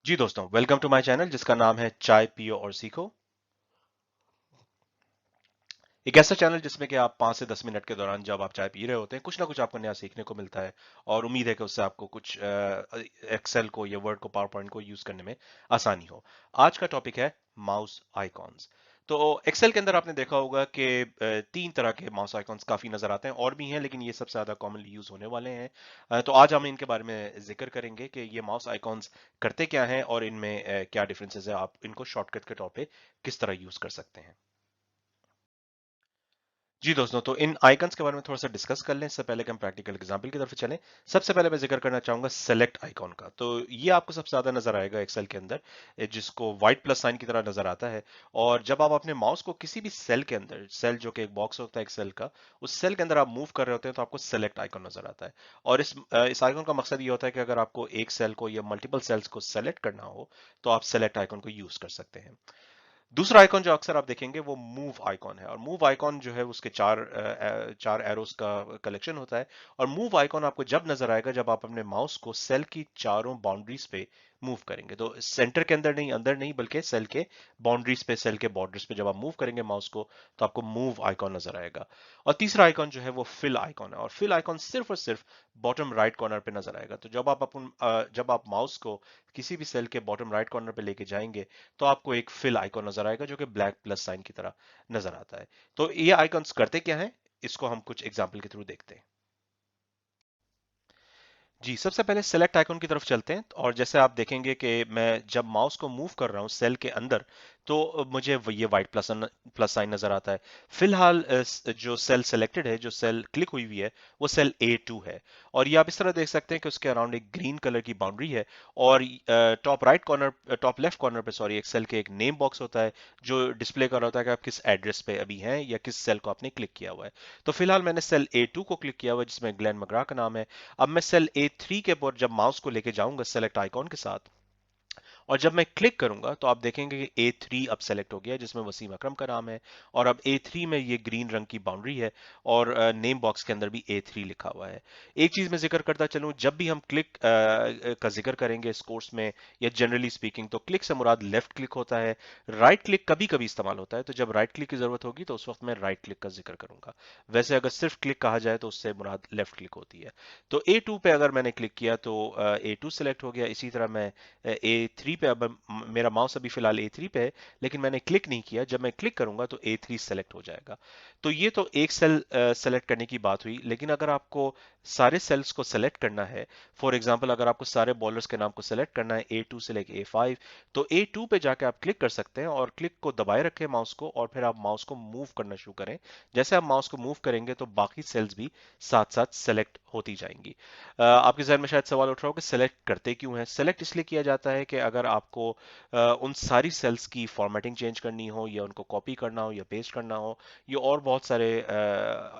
जी दोस्तों, welcome to my channel जिसका नाम है चाय पियो और सीखो। एक ऐसा चैनल जिसमें कि आप 5 से 10 मिनट के दौरान जब आप चाय पी रहे होते हैं कुछ ना कुछ आपको नया सीखने को मिलता है। और उम्मीद है कि उससे आपको कुछ एक्सेल को या वर्ड को पावर पॉइंट को यूज करने में आसानी हो। आज का टॉपिक है माउस आइकॉन्स। तो एक्सेल के अंदर आपने देखा होगा कि 3 तरह के माउस आइकॉन्स काफी नजर आते हैं, और भी हैं लेकिन ये सबसे ज्यादा कॉमनली यूज होने वाले हैं। तो आज हम इनके बारे में जिक्र करेंगे कि ये माउस आइकॉन्स करते क्या हैं और इनमें क्या डिफरेंसेस है, आप इनको शॉर्टकट के तौर पे किस तरह यूज कर सकते हैं। जी दोस्तों, तो इन आइकन्स के बारे में थोड़ा सा डिस्कस कर लें। इससे पहले कि हम प्रैक्टिकल एग्जांपल की तरफ चलें, सबसे पहले मैं जिक्र करना चाहूंगा सेलेक्ट आइकॉन का। तो ये आपको सबसे ज्यादा नजर आएगा एक्सेल के अंदर, जिसको व्हाइट प्लस साइन की तरह नजर आता है। और जब आप अपने माउस को किसी भी सेल के अंदर, सेल जो कि एक बॉक्स होता है एक्सेल का, उस सेल के अंदर आप मूव कर रहे होते हैं तो आपको सेलेक्ट आइकॉन नजर आता है। और इस आइकॉन का मकसद ये होता है कि अगर आपको एक सेल को या मल्टीपल सेल्स को सेलेक्ट करना हो तो आप सेलेक्ट आइकॉन को यूज कर सकते हैं। दूसरा आइकॉन जो अक्सर आप देखेंगे वो मूव आइकॉन है, और मूव आइकॉन जो है उसके चार एरोस का कलेक्शन होता है। और मूव आइकॉन आपको जब नजर आएगा जब आप अपने माउस को सेल की चारों बाउंड्रीज पे मूव करेंगे, तो सेंटर के अंदर नहीं बल्कि सेल के बाउंड्रीज पे, सेल के बॉर्डर्स पे जब आप मूव करेंगे माउस को तो आपको मूव आइकॉन नजर आएगा। और तीसरा आइकॉन जो है वो फिल आइकॉन है, और फिल आइकॉन सिर्फ और सिर्फ बॉटम राइट कॉर्नर पे नजर आएगा। तो जब आप माउस को किसी भी सेल के बॉटम राइट कॉर्नर पे लेके जाएंगे तो आपको एक फिल आइकॉन नजर आएगा जो कि ब्लैक प्लस साइन की तरह नजर आता है। तो ये आइकॉन्स करते क्या हैं, इसको हम कुछ एग्जाम्पल के थ्रू देखते हैं। जी, सबसे पहले सेलेक्ट आइकन की तरफ चलते हैं। और जैसे आप देखेंगे कि मैं जब माउस को मूव कर रहा हूं सेल के अंदर तो मुझे ये व्हाइट प्लस साइन नजर आता है। फिलहाल जो सेल सेलेक्टेड है, जो सेल क्लिक हुई हुई है, वो सेल A2 है। और ये आप इस तरह देख सकते हैं कि उसके अराउंड एक ग्रीन कलर की बाउंड्री है। और टॉप लेफ्ट कॉर्नर पे सॉरी, एक सेल के एक नेम बॉक्स होता है जो डिस्प्ले कर रहा होता है कि आप किस एड्रेस पे अभी हैं या किस सेल को आपने क्लिक किया हुआ है। तो फिलहाल मैंने सेल A2 को क्लिक किया हुआ है जिसमें ग्लेन मग्रा का नाम है। अब मैं सेल A3 के ऊपर जब माउस को लेके जाऊंगा सेलेक्ट आइकॉन के साथ, और जब मैं क्लिक करूंगा तो आप देखेंगे कि A3 अब सेलेक्ट हो गया है जिसमें वसीम अकरम का नाम है। और अब A3 में ये ग्रीन रंग की बाउंड्री है, और नेम बॉक्स के अंदर भी A3 लिखा हुआ है। एक चीज मैं जिक्र करता चलूं, जब भी हम क्लिक का जिक्र करेंगे इस कोर्स में या जनरली स्पीकिंग, तो क्लिक से मुराद लेफ्ट क्लिक होता है। राइट क्लिक कभी कभी इस्तेमाल होता है, तो जब राइट क्लिक की जरूरत होगी तो उस वक्त मैं राइट क्लिक का जिक्र करूंगा। वैसे अगर सिर्फ क्लिक कहा जाए तो उससे मुराद लेफ्ट क्लिक होती है। तो A2 पे अगर मैंने क्लिक किया तो A2 सेलेक्ट हो गया। इसी तरह मैं A3 पे, अब मेरा माउस अभी फिलहाल A3 पे है लेकिन मैंने क्लिक नहीं किया, जब मैं क्लिक करूंगा तो A3 सेलेक्ट हो जाएगा। तो ये तो एक सेल सेलेक्ट करने की बात हुई, लेकिन अगर आपको सारे सेल्स को सेलेक्ट करना है, फॉर एग्जांपल अगर आपको सारे बॉलर्स के नाम को सेलेक्ट करना है A2 से लेके A5, तो A2 पे जाके आप क्लिक कर सकते हैं और क्लिक को दबाए रखें माउस को, और फिर आप माउस को मूव करना शुरू करें। जैसे आप माउस को मूव करेंगे तो बाकी सेल्स भी साथ साथ सेलेक्ट होती जाएंगी। आपके जहन में शायद सवाल उठ रहा हो कि सेलेक्ट करते क्यों हैं। सेलेक्ट इसलिए किया जाता है कि अगर आपको उन सारी सेल्स की फॉर्मेटिंग चेंज करनी हो, या उनको कॉपी करना हो या पेस्ट करना हो, या और बहुत सारे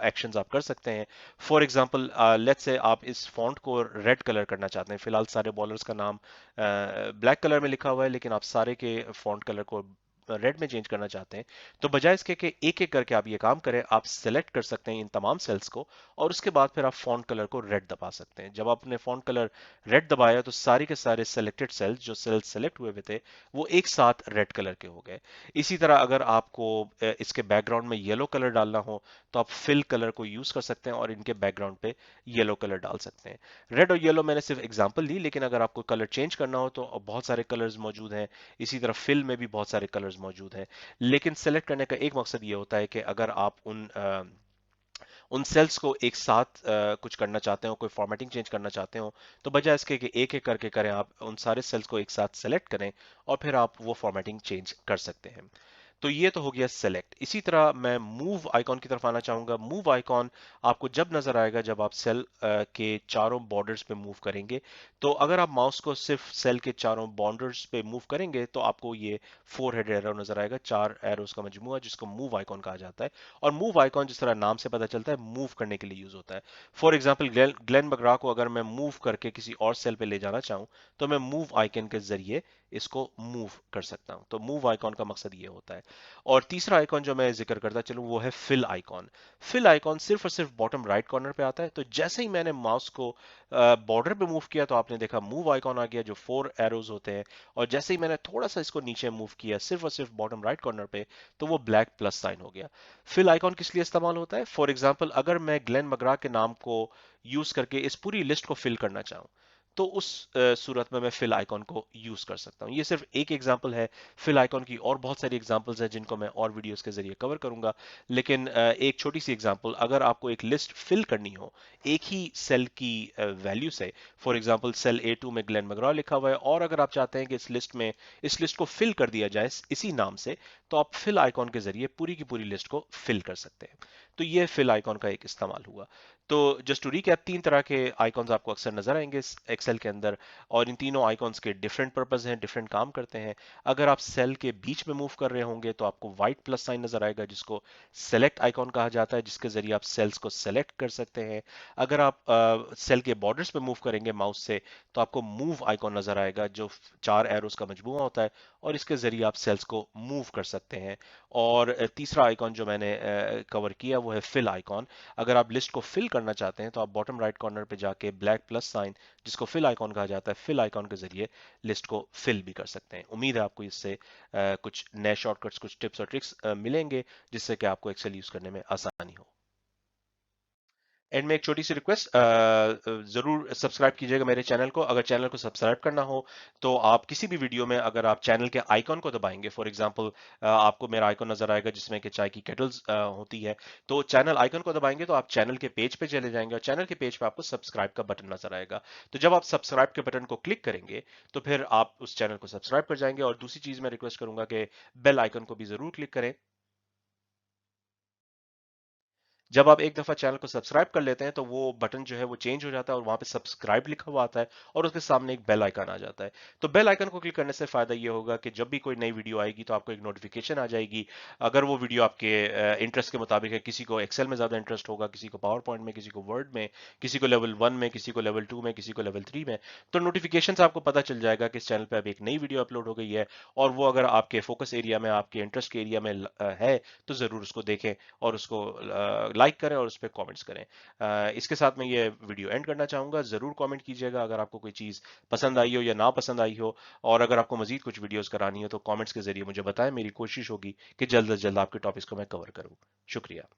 एक्शंस आप कर सकते हैं। फॉर एग्जांपल लेट्स से आप इस फॉन्ट को रेड कलर करना चाहते हैं। फिलहाल सारे बॉलर्स का नाम ब्लैक कलर में लिखा हुआ है, लेकिन आप सारे के फॉन्ट कलर को रेड में चेंज करना चाहते हैं। तो बजाय इसके कि एक एक करके आप ये काम करें, आप सेलेक्ट कर सकते हैं इन तमाम सेल्स को, और उसके बाद फिर आप फॉन्ट कलर को रेड दबा सकते हैं। जब आपने फॉन्ट कलर रेड दबाया तो सारे के सारे सेलेक्टेड सेल्स, जो सेल्स सेलेक्ट हुए हुए थे, वो एक साथ रेड कलर के हो गए। इसी तरह अगर आपको इसके बैकग्राउंड में येलो कलर डालना हो तो आप फिल कलर को यूज कर सकते हैं और इनके बैकग्राउंड पे येलो कलर डाल सकते हैं। रेड और येलो मैंने सिर्फ एग्जांपल दी, लेकिन अगर आपको कलर चेंज करना हो तो बहुत सारे कलर्स मौजूद हैं। इसी तरह फिल में भी बहुत सारे कलर्स मौजूद हैं। लेकिन सेलेक्ट करने का एक मकसद ये होता है कि अगर आप उन सेल्स को एक साथ कुछ करना चाहते हो, कोई फॉर्मेटिंग चेंज करना चाहते हो, तो बजाय इसके कि एक एक करके करें, आप उन सारे सेल्स को एक साथ सेलेक्ट करें और फिर आप वो फॉर्मेटिंग चेंज कर सकते हैं। तो ये तो हो गया सेलेक्ट। इसी तरह मैं मूव आइकॉन की तरफ आना चाहूंगा। मूव आइकॉन आपको जब नजर आएगा जब आप सेल के चारों बॉर्डर्स पे मूव करेंगे। तो अगर आप माउस को सिर्फ सेल के चारों बॉर्डर्स पे मूव करेंगे तो आपको ये 4 हेड एरो नजर आएगा, 4 एरोस का मजमूआ, जिसको मूव आइकॉन कहा जाता है। और मूव आइकॉन जिस तरह नाम से पता चलता है मूव करने के लिए यूज होता है। फॉर एग्जाम्पल ग्लेन मग्रा को अगर मैं मूव करके किसी और सेल पे ले जाना चाहूँ तो मैं मूव आइकन के जरिए इसको मूव कर सकता हूं। तो मूव आइकॉन का मकसद ये होता है। और तीसरा आइकॉन जो मैं जिक्र करता चलूँ वो है फिल आइकॉन। फिल आइकॉन सिर्फ और सिर्फ बॉटम राइट कॉर्नर पे आता है। तो जैसे ही मैंने माउस को बॉर्डर पे मूव किया तो आपने देखा मूव आइकॉन आ गया जो 4 एरोज होते हैं, और जैसे ही मैंने थोड़ा सा इसको नीचे मूव किया सिर्फ और सिर्फ बॉटम राइट कॉर्नर पे, तो वो ब्लैक प्लस साइन हो गया। फिल आइकॉन किस लिए इस्तेमाल होता है? फॉर एग्जाम्पल अगर मैं ग्लेन मगरा के नाम को यूज करके इस पूरी लिस्ट को फिल करना चाहूँ, तो उस सूरत में मैं फिल आइकॉन को यूज कर सकता हूँ। ये सिर्फ एक एग्जांपल है फिल आइकॉन की, और बहुत सारी एग्जांपल्स हैं जिनको मैं और वीडियोस के जरिए कवर करूंगा। लेकिन एक छोटी सी एग्जांपल, अगर आपको एक लिस्ट फिल करनी हो एक ही सेल की वैल्यू से, फॉर एग्जांपल सेल A2 में ग्लेन मगरा लिखा हुआ है, और अगर आप चाहते हैं कि इस लिस्ट को फिल कर दिया जाए इसी नाम से, तो आप फिल आइकॉन के जरिए पूरी की पूरी लिस्ट को फिल कर सकते हैं। तो ये फिल आइकॉन का एक इस्तेमाल हुआ। तो जस्ट टू रिकैप, 3 तरह के आइकॉन्स आपको अक्सर नजर आएंगे एक्सेल के अंदर, और इन तीनों आइकॉन्स के डिफरेंट पर्पस हैं, डिफरेंट काम करते हैं। अगर आप सेल के बीच में मूव कर रहे होंगे तो आपको व्हाइट प्लस साइन नजर आएगा जिसको सेलेक्ट आइकॉन कहा जाता है, जिसके जरिए आप सेल्स को सेलेक्ट कर सकते हैं। अगर आप सेल के बॉर्डर्स पे मूव करेंगे माउस से, तो आपको मूव आइकॉन नजर आएगा जो 4 एरोस का मजमूआ होता है, और इसके जरिए आप सेल्स को मूव कर सकते हैं। और तीसरा आइकॉन जो मैंने कवर किया वो है फिल आइकॉन। अगर आप लिस्ट को फिल करना चाहते हैं तो आप बॉटम राइट कॉर्नर पे जाके ब्लैक प्लस साइन, जिसको फिल आइकॉन कहा जाता है, फिल आइकॉन के जरिए लिस्ट को फिल भी कर सकते हैं। उम्मीद है आपको इससे कुछ नए शॉर्टकट्स, कुछ टिप्स और ट्रिक्स मिलेंगे जिससे कि आपको एक्सेल यूज करने में आसानी हो। एंड में एक छोटी सी रिक्वेस्ट, जरूर सब्सक्राइब कीजिएगा मेरे चैनल को। अगर चैनल को सब्सक्राइब करना हो तो आप किसी भी वीडियो में अगर आप चैनल के आइकॉन को दबाएंगे, फॉर एग्जांपल आपको मेरा आइकॉन नजर आएगा जिसमें कि चाय की केटल्स होती है, तो चैनल आइकॉन को दबाएंगे तो आप चैनल के पेज पे चले जाएंगे, और चैनल के पेज पे आपको सब्सक्राइब का बटन नजर आएगा। तो जब आप सब्सक्राइब के बटन को क्लिक करेंगे तो फिर आप उस चैनल को सब्सक्राइब कर जाएंगे। और दूसरी चीज मैं रिक्वेस्ट करूंगा कि बेल आइकन को भी जरूर क्लिक करें। जब आप एक दफा चैनल को सब्सक्राइब कर लेते हैं तो वो बटन जो है वो चेंज हो जाता है, और वहां पे सब्सक्राइब लिखा हुआ आता है, और उसके सामने एक बेल आइकन आ जाता है। तो बेल आइकन को क्लिक करने से फायदा ये होगा कि जब भी कोई नई वीडियो आएगी तो आपको एक नोटिफिकेशन आ जाएगी। अगर वो वीडियो आपके इंटरेस्ट के मुताबिक है, किसी को एक्सेल में ज्यादा इंटरेस्ट होगा, किसी को पावर पॉइंट में, किसी को वर्ड में, किसी को लेवल 1 में, किसी को लेवल 2 में, किसी को लेवल 3 में, तो नोटिफिकेशन आपको पता चल जाएगा कि इस चैनल पे अब एक नई वीडियो अपलोड हो गई है। और वो अगर आपके फोकस एरिया में, आपके इंटरेस्ट के एरिया में है, तो जरूर उसको देखें और उसको लाइक करें और उस पर कमेंट्स करें। इसके साथ मैं ये वीडियो एंड करना चाहूंगा। जरूर कमेंट कीजिएगा अगर आपको कोई चीज़ पसंद आई हो या ना पसंद आई हो, और अगर आपको मजीद कुछ वीडियोस करानी हो तो कमेंट्स के जरिए मुझे बताएं। मेरी कोशिश होगी कि जल्द से जल्द आपके टॉपिक्स को मैं कवर करूं। शुक्रिया।